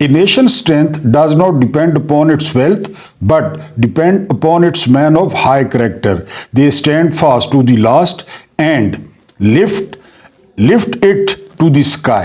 A nation's strength does not depend upon its wealth, but depend upon its men of high character. They stand fast to the last and lift it to the sky.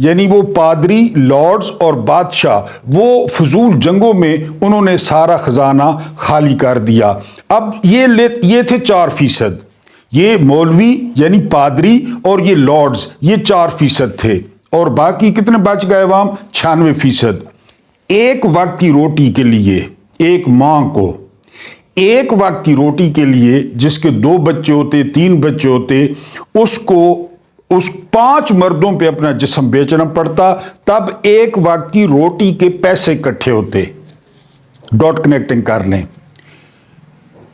یعنی وہ پادری، Lords اور بادشاہ، وہ فضول جنگوں میں انہوں نے سارا خزانہ خالی کر دیا۔ اب یہ تھے 4%، یہ مولوی یعنی پادری اور یہ لارڈز، یہ 4% تھے، اور باقی کتنے بچ گئے عوام؟ 96%۔ ایک وقت کی روٹی کے لیے ایک ماں کو، ایک وقت کی روٹی کے لیے جس کے 2 بچے ہوتے، 3 بچے ہوتے، اس کو اس 5 مردوں پہ اپنا جسم بیچنا پڑتا، تب ایک وقت کی روٹی کے پیسے اکٹھے ہوتے۔ ڈاٹ کنیکٹنگ کر لیں۔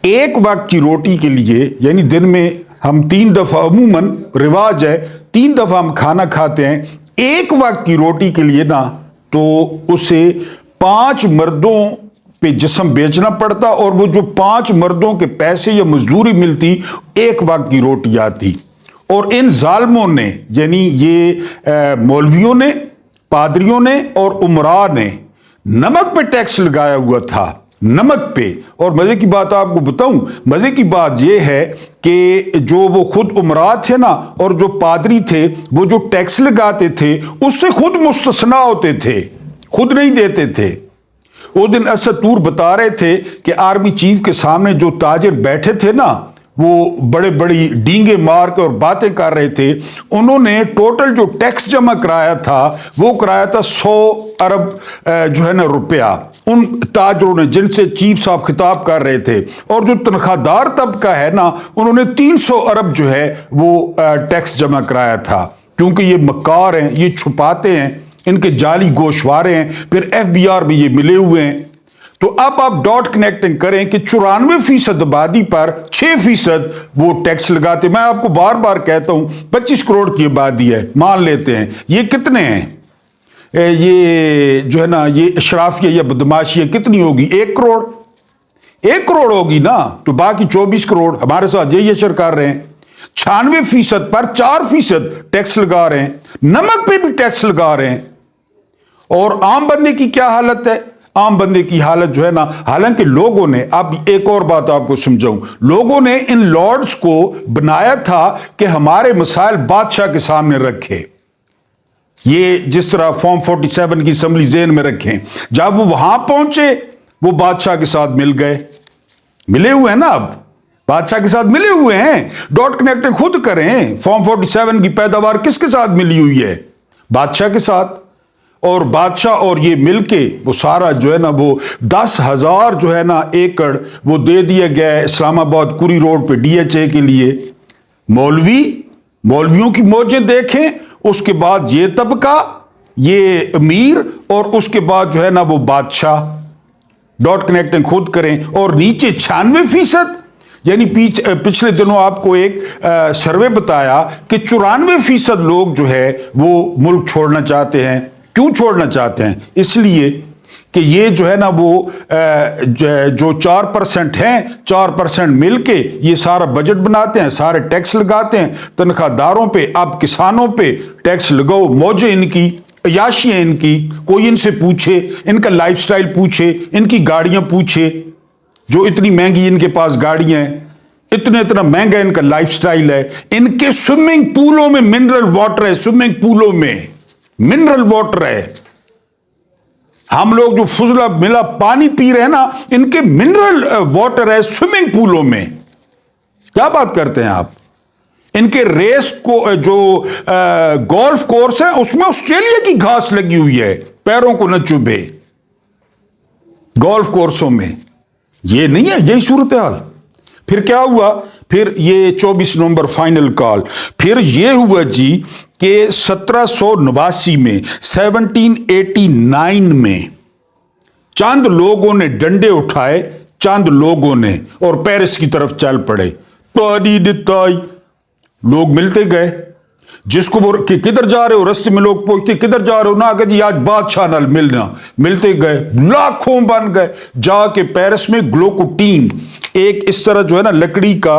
ایک وقت کی روٹی کے لیے یعنی دن میں ہم 3 دفعہ، عموماً رواج ہے 3 دفعہ ہم کھانا کھاتے ہیں، ایک وقت کی روٹی کے لیے نا تو اسے 5 مردوں پہ جسم بیچنا پڑتا، اور وہ جو 5 مردوں کے پیسے یا مزدوری ملتی، ایک وقت کی روٹی آتی۔ اور ان ظالموں نے یعنی یہ مولویوں نے، پادریوں نے اور عمراء نے نمک پہ ٹیکس لگایا ہوا تھا، نمک پہ۔ اور مزے کی بات آپ کو بتاؤں، مزے کی بات یہ ہے کہ جو وہ خود عمراء تھے نا اور جو پادری تھے، وہ جو ٹیکس لگاتے تھے اس سے خود مستثنا ہوتے تھے، خود نہیں دیتے تھے۔ وہ دن اسد طور بتا رہے تھے کہ آرمی چیف کے سامنے جو تاجر بیٹھے تھے نا، وہ بڑے بڑی ڈینگے مار کے اور باتیں کر رہے تھے، انہوں نے ٹوٹل جو ٹیکس جمع کرایا تھا وہ کرایا تھا 100 ارب جو ہے نا روپیہ، ان تاجروں نے جن سے چیف صاحب خطاب کر رہے تھے۔ اور جو تنخواہ دار طبقہ ہے نا، انہوں نے 300 ارب جو ہے وہ ٹیکس جمع کرایا تھا، کیونکہ یہ مکار ہیں، یہ چھپاتے ہیں، ان کے جعلی گوشوارے ہیں، پھر FBR میں یہ ملے ہوئے ہیں۔ تو اب آپ ڈاٹ کنیکٹنگ کریں کہ 94% آبادی پر 6% وہ ٹیکس لگاتے۔ میں آپ کو بار بار کہتا ہوں 25 کروڑ کی آبادی ہے، مان لیتے ہیں، یہ کتنے ہیں؟ یہ جو ہے نا یہ اشرافیہ یا بدماشیہ کتنی ہوگی؟ 1 کروڑ، 1 کروڑ ہوگی نا، تو باقی 24 کروڑ ہمارے ساتھ یہی اشر کر رہے ہیں۔ 96% پر 4% ٹیکس لگا رہے ہیں، نمک پہ بھی ٹیکس لگا رہے ہیں۔ اور عام بندے کی کیا حالت ہے؟ عام بندے کی حالت جو ہے نا، حالانکہ لوگوں نے، اب ایک اور بات آپ کو سمجھاؤں، لوگوں نے ان لارڈز کو بنایا تھا کہ ہمارے مسائل بادشاہ کے سامنے رکھے، یہ جس طرح فارم 47 کی اسمبلی ذہن میں رکھیں۔ جب وہ وہاں پہنچے وہ بادشاہ کے ساتھ مل گئے، ملے ہوئے ہیں نا، اب بادشاہ کے ساتھ ملے ہوئے ہیں۔ ڈاٹ کنیکٹنگ خود کریں، فارم 47 کی پیداوار کس کے ساتھ ملی ہوئی ہے؟ بادشاہ کے ساتھ۔ اور بادشاہ اور یہ مل کے وہ سارا جو ہے نا وہ 10,000 جو ہے نا ایکڑ وہ دے دیا گیا ہے اسلام آباد کوری روڈ پہ DHA کے لیے۔ مولویوں کی موجیں دیکھیں، اس کے بعد یہ طبقہ، یہ امیر، اور اس کے بعد جو ہے نا وہ بادشاہ۔ ڈاٹ کنیکٹنگ خود کریں۔ اور نیچے 96%، یعنی پچھلے دنوں آپ کو ایک سروے بتایا کہ 94% لوگ جو ہے وہ ملک چھوڑنا چاہتے ہیں۔ کیوں چھوڑنا چاہتے ہیں؟ اس لیے کہ یہ جو ہے نا وہ جو 4% ہیں، 4% مل کے یہ سارا بجٹ بناتے ہیں، سارے ٹیکس لگاتے ہیں تنخواہ داروں پہ۔ اب کسانوں پہ ٹیکس لگاؤ، موجیں ان کی، عیاشیاں ان کی، کوئی ان سے پوچھے، ان کا لائف سٹائل پوچھے، ان کی گاڑیاں پوچھے، جو اتنی مہنگی ان کے پاس گاڑیاں ہیں، اتنا مہنگا ان کا لائف سٹائل ہے۔ ان کے سوئمنگ پولوں میں منرل واٹر ہے، سوئمنگ پولوں میں منرل واٹر ہے۔ ہم لوگ جو فضلہ ملا پانی پی رہے ہیں نا، ان کے منرل واٹر ہے سوئمنگ پولوں میں۔ کیا بات کرتے ہیں آپ؟ ان کے ریس کو جو گولف کورس ہے اس میں آسٹریلیا کی گھاس لگی ہوئی ہے، پیروں کو نہ چبھے گولف کورسوں میں۔ یہ نہیں ہے، یہی صورتحال۔ پھر کیا ہوا؟ پھر یہ 24 نومبر فائنل کال، پھر یہ ہوا جی کہ 1789 میں 1789 میں چند لوگوں نے ڈنڈے اٹھائے، چند لوگوں نے، اور پیرس کی طرف چل پڑے۔ لوگ ملتے گئے، جس کو وہ کدھر جا رہے ہو، رستے میں لوگ پوچھتے کدھر جا رہے ہو، نہ کہ جی آج بادشاہ نال ملنا، ملتے گئے، لاکھوں بن گئے۔ جا کے پیرس میں گلوکوٹین، ایک اس طرح جو ہے نا لکڑی کا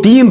3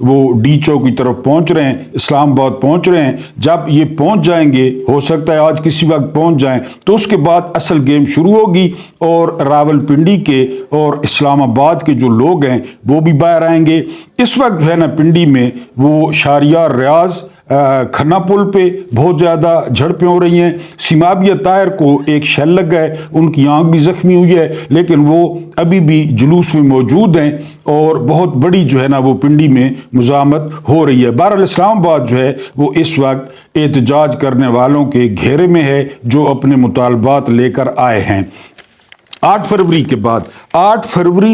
وہ ڈی چوک کی طرف پہنچ رہے ہیں، اسلام آباد پہنچ رہے ہیں۔ جب یہ پہنچ جائیں گے، ہو سکتا ہے آج کسی وقت پہنچ جائیں، تو اس کے بعد اصل گیم شروع ہوگی اور راول پنڈی کے اور اسلام آباد کے جو لوگ ہیں وہ بھی باہر آئیں گے۔ اس وقت جو ہے نا پنڈی میں وہ شہریار ریاض کھنا پل پہ بہت زیادہ جھڑپیں ہو رہی ہیں۔ سیمابیہ طاہر کو ایک شیل لگا ہے، ان کی آنکھ بھی زخمی ہوئی ہے، لیکن وہ ابھی بھی جلوس میں موجود ہیں اور بہت بڑی جو ہے نا وہ پنڈی میں مزاحمت ہو رہی ہے۔ بہرحال اسلام آباد جو ہے وہ اس وقت احتجاج کرنے والوں کے گھیرے میں ہے جو اپنے مطالبات لے کر آئے ہیں۔ 8 فروری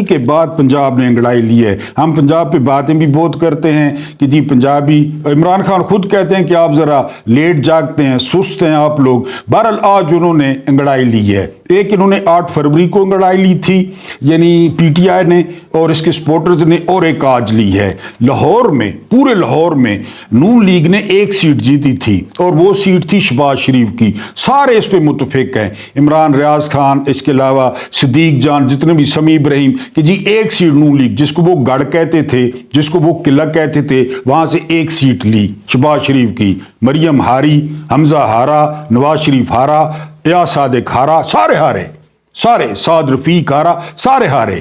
کے بعد پنجاب نے انگڑائی لی ہے۔ ہم پنجاب پہ باتیں بھی بہت کرتے ہیں کہ جی پنجابی، عمران خان خود کہتے ہیں کہ آپ ذرا لیٹ جاگتے ہیں، سست ہیں آپ لوگ۔ بہرحال آج انہوں نے انگڑائی لی ہے۔ ایک انہوں نے 8 فروری کو انگڑائی لی تھی، یعنی پی ٹی آئی نے اور اس کے سپورٹرز نے، اور ایک آج لی ہے۔ لاہور میں، پورے لاہور میں نون لیگ نے ایک سیٹ جیتی تھی اور وہ سیٹ تھی شہباز شریف کی۔ سارے اس پہ متفق ہیں، عمران، ریاض خان، اس کے علاوہ صدیق جان، جتنے بھی، سمیع ابراہیم، کہ جی ایک سیٹ نون لیگ، جس کو وہ گڑھ کہتے تھے، جس کو وہ قلعہ کہتے تھے، وہاں سے ایک سیٹ لی شہباز شریف کی۔ مریم ہاری، حمزہ ہارا، نواز شریف ہارا، ایاز صادق ہارا، سارے ہارے، سارے، سعد رفیق ہارا، سارے ہارے،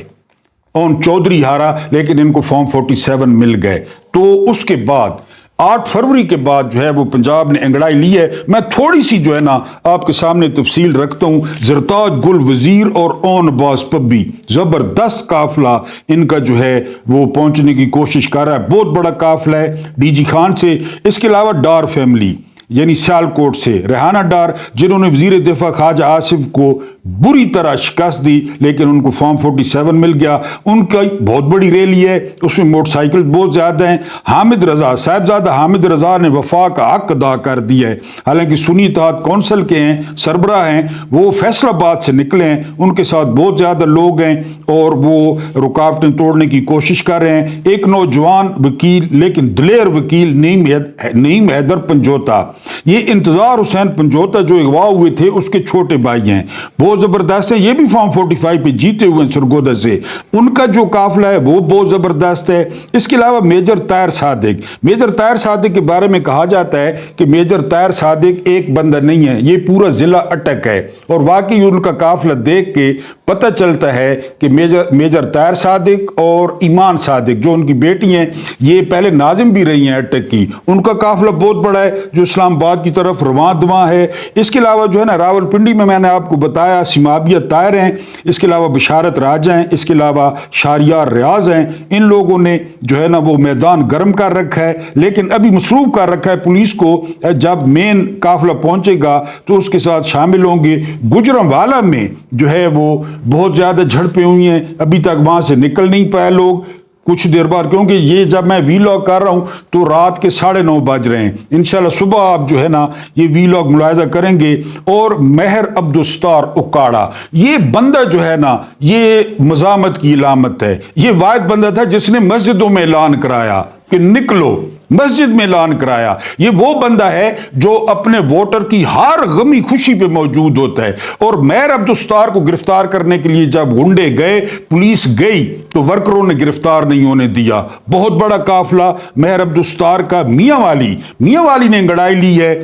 اون چودھری ہارا، لیکن ان کو فارم 47 مل گئے۔ تو اس کے بعد 8 فروری کے بعد جو ہے وہ پنجاب نے انگڑائی لی ہے۔ میں تھوڑی سی جو ہے نا آپ کے سامنے تفصیل رکھتا ہوں۔ زرتاج گل وزیر اور اون باز پبی، زبردست قافلہ ان کا جو ہے وہ پہنچنے کی کوشش کر رہا ہے، بہت بڑا قافلہ ہے ڈی جی خان سے۔ اس کے علاوہ ڈار فیملی، یعنی سیالکوٹ سے ریحانہ ڈار، جنہوں نے وزیر دفاع خواجہ آصف کو بری طرح شکست دی، لیکن ان کو فارم 47 مل گیا۔ ان کا بہت بڑی ریلی ہے، اس میں موٹر سائیکل بہت زیادہ ہیں۔ حامد رضا، صاحبزادہ حامد رضا نے وفا کا حق ادا کر دیا ہے، حالانکہ سنی اتحاد کونسل کے ہیں، سربراہ ہیں، وہ فیصل آباد سے نکلے ہیں، ان کے ساتھ بہت زیادہ لوگ ہیں اور وہ رکاوٹیں توڑنے کی کوشش کر رہے ہیں۔ ایک نوجوان وکیل لیکن دلیر وکیل نعیم حیدر پنجوتا، یہ انتظار حسین پنجوتا جو اغوا ہوئے تھے اس کے چھوٹے بھائی ہیں، بہت زبردست ہے، یہ بھی فارم 45 پہ جیتے ہوئے ہیں سرگودا سے۔ ان کا جو قافلہ ہے وہ بہت زبردست ہے۔ اس کے علاوہ میجر طاہر صادق کے بارے میں کہا جاتا ہے کہ میجر طاہر صادق ایک بندہ نہیں ہے، یہ پورا ضلع اٹک ہے، اور واقعی ان کا قافلہ دیکھ کے پتہ چلتا ہے کہ میجر طاہر صادق اور ایمان صادق جو ان کی بیٹی ہیں، یہ پہلے ناظم بھی رہی ہیں اٹک کی، ان کا قافلہ بہت بڑا ہے جو اسلام آباد کی طرف رواں دواں ہے۔ اس کے علاوہ جو ہے نا راول پنڈی میں نے آپ کو بتایا سیمابیہ طاہر ہیں، اس کے علاوہ بشارت راجہ ہیں، اس کے علاوہ شہریار ریاض ہیں۔ ان لوگوں نے جو ہے نا وہ میدان گرم کر رکھا ہے، لیکن ابھی مصروف کر رکھا ہے پولیس کو۔ جب مین قافلہ پہنچے گا تو اس کے ساتھ شامل ہوں گے۔ گجرانوالہ میں جو ہے وہ بہت زیادہ جھڑپیں ہوئی ہیں، ابھی تک وہاں سے نکل نہیں پائے لوگ کچھ دیر بعد، کیونکہ یہ جب میں وی لاگ کر رہا ہوں تو رات کے 9:30 بج رہے ہیں۔ انشاءاللہ صبح آپ جو ہے نا یہ وی لاگ ملاحظہ کریں گے۔ اور مہر عبدالستار اکاڑا، یہ بندہ جو ہے نا یہ مزاحمت کی علامت ہے۔ یہ واحد بندہ تھا جس نے مسجدوں میں اعلان کرایا کہ نکلو، مسجد میں اعلان کرایا۔ یہ وہ بندہ ہے جو اپنے ووٹر کی ہر غمی خوشی پہ موجود ہوتا ہے، اور مہر عبدالستار کو گرفتار کرنے کے لیے جب گنڈے گئے، پولیس گئی تو ورکروں نے گرفتار نہیں ہونے دیا۔ بہت بڑا قافلہ مہر عبدالستار کا۔ میاں والی نے انگڑائی لی ہے،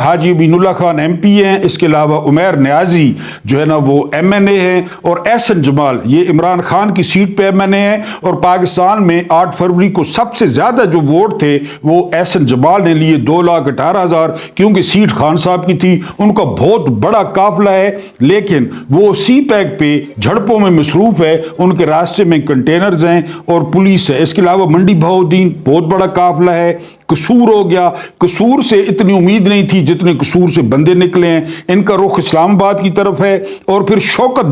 حاجی امین اللہ خان ایم پی ہیں، اس کے علاوہ عمیر نیازی جو ہے نا وہ ایم این اے ہیں، اور احسن جمال یہ عمران خان کی سیٹ پہ ایم این اے ہیں۔ اور پاکستان میں 8 فروری کو سب سے زیادہ جو ووٹ تھے وہ احسن جمال نے لیے، 2,18,000، کیونکہ سیٹ خان صاحب کی تھی۔ ان کا بہت بڑا قافلہ ہے، لیکن وہ سی پیک پہ جھڑپوں میں مصروف ہے، ان کے راستے میں کنٹینرز ہیں اور پولیس ہے۔ اس کے علاوہ منڈی بہاؤالدین بہت بڑا قافلہ ہے۔ قصور ہو گیا، قصور سے اتنی امید نہیں تھی جتنے قصور سے بندے نکلے ہیں، ان کا رخ اسلام آباد کی طرف ہے۔ اور پھر شوکت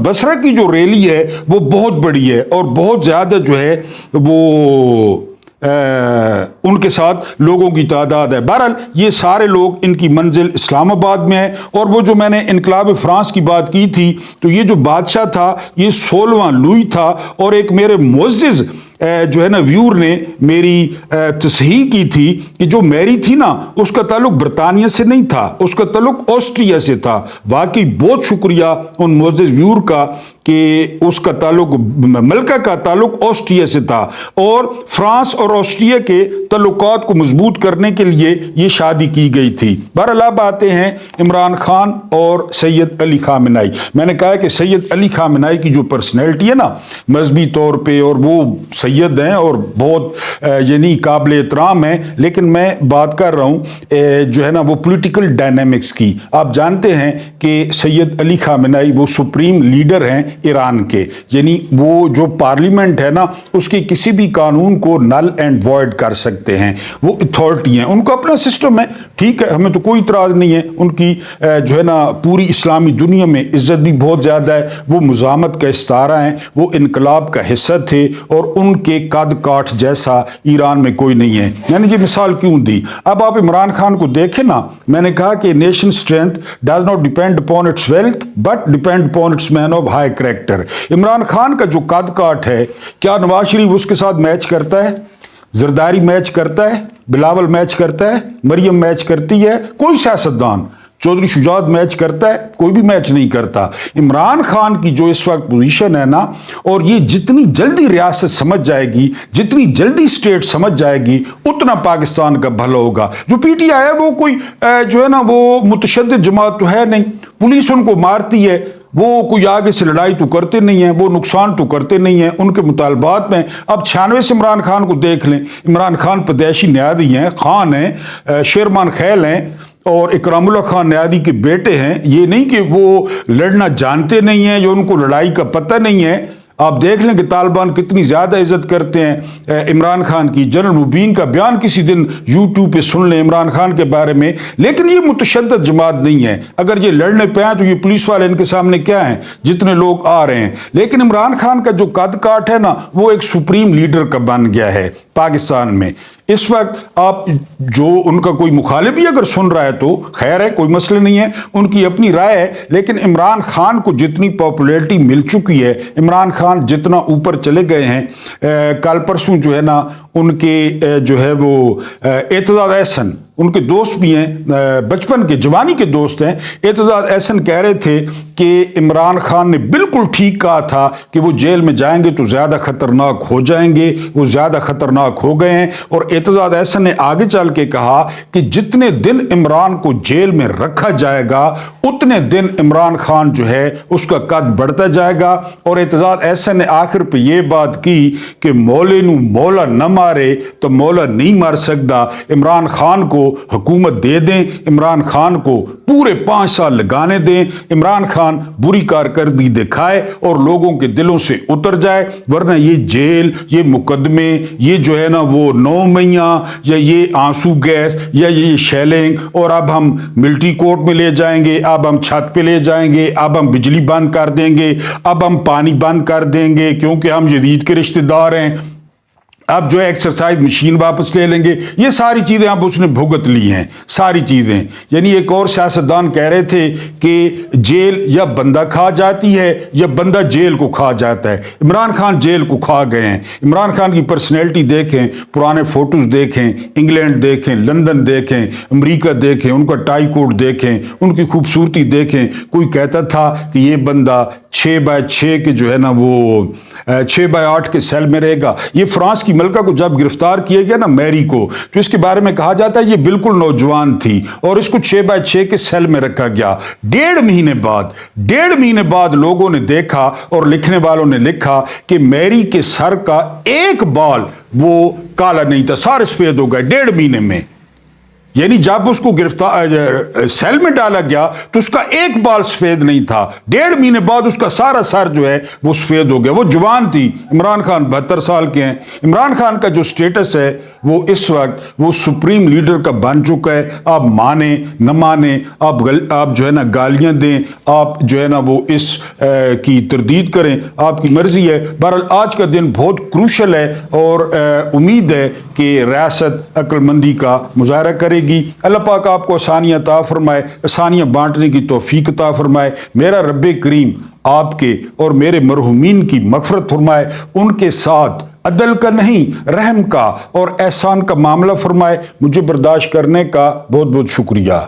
بصرہ کی جو ریلی ہے وہ بہت بڑی ہے اور بہت زیادہ جو ہے وہ ان کے ساتھ لوگوں کی تعداد ہے۔ بہرحال یہ سارے لوگ، ان کی منزل اسلام آباد میں ہے۔ اور وہ جو میں نے انقلاب فرانس کی بات کی تھی، تو یہ جو بادشاہ تھا یہ 16واں لوئی تھا، اور ایک میرے معزز جو ہے نا ویور نے میری تصحیح کی تھی کہ جو میری تھی نا اس کا تعلق برطانیہ سے نہیں تھا، اس کا تعلق آسٹریا سے تھا۔ واقعی بہت شکریہ ان معزز ویور کا کہ اس کا تعلق ملکہ کا تعلق آسٹریا سے تھا اور فرانس اور آسٹریا کے تعلقات کو مضبوط کرنے کے لیے یہ شادی کی گئی تھی۔ بہرحال اب آتے ہیں عمران خان اور سید علی خامنہئی۔ میں نے کہا کہ سید علی خامنہئی کی جو پرسنالٹی ہے نا مذہبی طور پہ، اور وہ سید ہیں اور بہت یعنی قابل احترام ہیں، لیکن میں بات کر رہا ہوں جو ہے نا وہ پولیٹیکل ڈائنامکس کی۔ آپ جانتے ہیں کہ سید علی خامنہئی وہ سپریم لیڈر ہیں ایران کے، یعنی وہ جو پارلیمنٹ ہے نا اس کے کسی بھی قانون کو نل اینڈ وائڈ کر سکتے ہیں، وہ اتھارٹی ہیں، ان کا اپنا سسٹم ہے، ٹھیک ہے، ہمیں تو کوئی اعتراض نہیں ہے، ان کی جو ہے نا پوری اسلامی دنیا میں عزت بھی بہت زیادہ ہے، وہ مزاحمت کا استعارہ ہیں، وہ انقلاب کا حصہ تھے اور ان کے قد کاٹ جیسا ایران میں کوئی نہیں ہے۔ میں نے یہ مثال کیوں دی؟ اب آپ عمران خان کو دیکھیں نا، میں نے کہا کہ nation strength does not depend upon its wealth but depend upon its men of high character. Imran Khan کا جو قد کاٹ ہے، کیا نواز شریف اس کے ساتھ میچ کرتا ہے؟ زرداری میچ کرتا ہے؟ بلاول میچ کرتا ہے؟ مریم میچ کرتی ہے؟ کوئی سیاستدان؟ چودھری شجاعت میچ کرتا ہے؟ کوئی بھی میچ نہیں کرتا۔ عمران خان کی جو اس وقت پوزیشن ہے نا، اور یہ جتنی جلدی ریاست سمجھ جائے گی، جتنی جلدی اسٹیٹ سمجھ جائے گی، اتنا پاکستان کا بھلا ہوگا۔ جو پی ٹی آئی ہے وہ کوئی جو ہے نا وہ متشدد جماعت تو ہے نہیں، پولیس ان کو مارتی ہے، وہ کوئی آگے سے لڑائی تو کرتے نہیں ہیں، وہ نقصان تو کرتے نہیں ہیں ان کے مطالبات میں۔ اب 96 سے عمران خان کو دیکھ لیں، عمران خان پیدائشی نیادی ہیں، خان ہیں، شیرمان خیل ہیں اور اکرام اللہ خان نیادی کے بیٹے ہیں۔ یہ نہیں کہ وہ لڑنا جانتے نہیں ہیں یا ان کو لڑائی کا پتہ نہیں ہے۔ آپ دیکھ لیں کہ طالبان کتنی زیادہ عزت کرتے ہیں عمران خان کی۔ جنرل مبین کا بیان کسی دن یوٹیوب پہ سن لیں عمران خان کے بارے میں، لیکن یہ متشدد جماعت نہیں ہے۔ اگر یہ لڑنے پہ آئیں تو یہ پولیس والے ان کے سامنے کیا ہیں، جتنے لوگ آ رہے ہیں۔ لیکن عمران خان کا جو قد کاٹ ہے نا، وہ ایک سپریم لیڈر کا بن گیا ہے پاکستان میں۔ اس وقت آپ جو ان کا کوئی مخالف بھی اگر سن رہا ہے تو خیر ہے، کوئی مسئلہ نہیں ہے، ان کی اپنی رائے ہے، لیکن عمران خان کو جتنی پاپولیرٹی مل چکی ہے، عمران خان جتنا اوپر چلے گئے ہیں، کل پرسوں جو ہے نا ان کے جو ہے وہ اعتزاز احسن، ان کے دوست بھی ہیں، بچپن کے جوانی کے دوست ہیں، اعتزاز احسن کہہ رہے تھے کہ عمران خان نے بالکل ٹھیک کہا تھا کہ وہ جیل میں جائیں گے تو زیادہ خطرناک ہو جائیں گے، وہ زیادہ خطرناک ہو گئے ہیں۔ اور اعتزاز احسن نے آگے چل کے کہا کہ جتنے دن عمران کو جیل میں رکھا جائے گا اتنے دن عمران خان جو ہے اس کا قد بڑھتا جائے گا۔ اور اعتزاز احسن نے آخر پہ یہ بات کی کہ مولے نو مولا نہ مارے تو مولا نہیں مار سکتا۔ عمران خان کو حکومت دے دیں، عمران خان کو پورے 5 سال لگانے دیں، عمران خان بری کارکردگی دکھائے اور لوگوں کے دلوں سے اتر جائے، ورنہ یہ جیل، یہ مقدمے، یہ جو ہے نا وہ 9 مہیاں یا یہ آنسو گیس یا یہ شیلنگ، اور اب ہم ملٹری کورٹ میں لے جائیں گے، اب ہم چھت پہ لے جائیں گے، اب ہم بجلی بند کر دیں گے، اب ہم پانی بند کر دیں گے کیونکہ ہم یزید کے رشتہ دار ہیں، اب جو ہے ایکسرسائز مشین واپس لے لیں گے، یہ ساری چیزیں اب اس نے بھگت لی ہیں، ساری چیزیں۔ یعنی ایک اور سیاستدان کہہ رہے تھے کہ جیل یا بندہ کھا جاتی ہے یا بندہ جیل کو کھا جاتا ہے۔ عمران خان جیل کو کھا گئے ہیں۔ عمران خان کی پرسنالٹی دیکھیں، پرانے فوٹوز دیکھیں، انگلینڈ دیکھیں، لندن دیکھیں، امریکہ دیکھیں، ان کا ٹائی کوٹ دیکھیں، ان کی خوبصورتی دیکھیں۔ کوئی کہتا تھا کہ یہ بندہ 6x6 کے جو ہے نا وہ 6x8 کے سیل میں رہے گا۔ یہ فرانس کی ملکہ کو جب گرفتار کیا گیا نا، میری کو، تو اس کے بارے میں کہا جاتا ہے یہ بالکل نوجوان تھی اور اس کو 6x6 کے سیل میں رکھا گیا۔ 1.5 مہینے بعد لوگوں نے دیکھا اور لکھنے والوں نے لکھا کہ میری کے سر کا ایک بال وہ کالا نہیں تھا، سارے سفید ہو گئے 1.5 مہینے میں۔ یعنی جب اس کو گرفتار سیل میں ڈالا گیا تو اس کا ایک بال سفید نہیں تھا، 1.5 مہینے بعد اس کا سارا سر جو ہے وہ سفید ہو گیا۔ وہ جوان تھی۔ عمران خان 72 سال کے ہیں۔ عمران خان کا جو سٹیٹس ہے وہ اس وقت وہ سپریم لیڈر کا بن چکا ہے۔ آپ مانیں نہ مانیں، آپ جو ہے نا گالیاں دیں، آپ جو ہے نا وہ اس کی تردید کریں، آپ کی مرضی ہے۔ بہرحال آج کا دن بہت کروشل ہے اور امید ہے کہ ریاست عقل مندی کا مظاہرہ کرے گی۔ اللہ پاک آپ کو آسانیاں عطا فرمائے، آسانیاں بانٹنے کی توفیق عطا فرمائے۔ میرا رب کریم آپ کے اور میرے مرحومین کی مغفرت فرمائے، ان کے ساتھ عدل کا نہیں رحم کا اور احسان کا معاملہ فرمائے۔ مجھے برداشت کرنے کا بہت بہت شکریہ۔